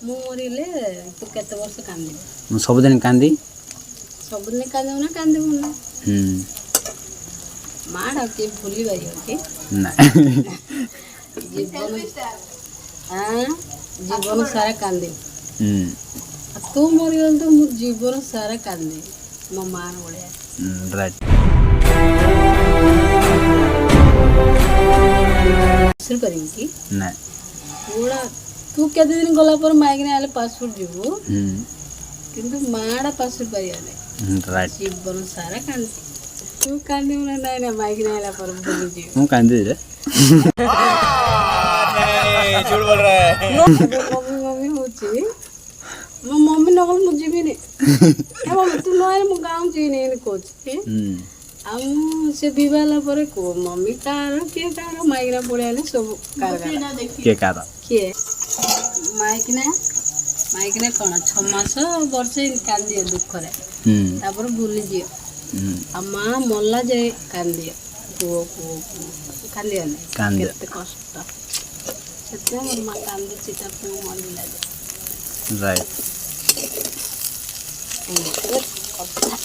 ମୁଁ ମରିଲେ ତୁ କେତେ ବର୍ଷ କାନ୍ଦିବୁ? ମୁଁ ସବୁଦିନ କାନ୍ଦି ସବୁଦିନ କାନ୍ଦିବୁ ନା କାନ୍ଦିବୁ ନା? ହୁଁ ମାଟା କିଏ ଭୁଲି ପାରିବ କି? ନା ଜୀବନ ଜୀବନ ସାରା କାନ୍ଦିବୁ। ହୁଁ ତୁ ମରିଗଲେ ତ ମୁଁ ଜୀବନ ସାରା କାନ୍ଦିବି ମୋ ମାର ଭଳିଆ। ରାଇଟ୍ କରିବୁ କି ନା ପୁରା ତୁ କେତେ ଦିନ ଗଲା ପରେ ମାଇକିନା ଆଇଲେ ପାସପୋର୍ଟ ଯିବୁ କିନ୍ତୁ ମାଟା ପାସପୋର୍ଟ ପାରିବନି ରାଇଟ୍ ଜୀବନ ସାରା କାନ୍ଦି ତୁ କାନ୍ଦିବୁ ନା ନାଇଁ ନା ମାଇକିନା ଆଇଲା ପରେ ଭୁଲିଯିବୁ। ମୁଁ କାନ୍ଦିବି ରେ ମମ୍ମି ମମ୍ମି ହଉଛି ମୋ ମମ୍ମି ନ ଗଲେ ମୁଁ ଯିବିନି। ମମ୍ମି ତୁ ନ ଆଇଲେ ମୁଁ ଗାଁକୁ ଯିବିନି ଏମିତି କହୁଛି। ଆଉ ମୁଁ ସେ ବିବାହ ହେଲା ପରେ କୁହ ମମ୍ମି କାହାର କିଏ କାହାର ମାଇକିନା ପଳେଇଆଲେ ସବୁ କିଏ କାର କିଏ ମାଇକିନା ମାଇକିନା କ'ଣ 6 ମାସ ବର୍ଷେ କାନ୍ଦିଅ ଦୁଃଖରେ ତାପରେ ଭୁଲିଯିବ। ଆଉ ମା ମଲା ଯାଏ କାନ୍ଦିଅ ପୁଅ ପୁଅ ପୁଅ କାନ୍ଦିଅନି କେତେ କଷ୍ଟ ସେଥିପାଇଁ ମୋ ମା କାନ୍ଦୁଛି ତା ପୁଅ ମରିଲା ଯେ। ରାଇଟ୍ କଥା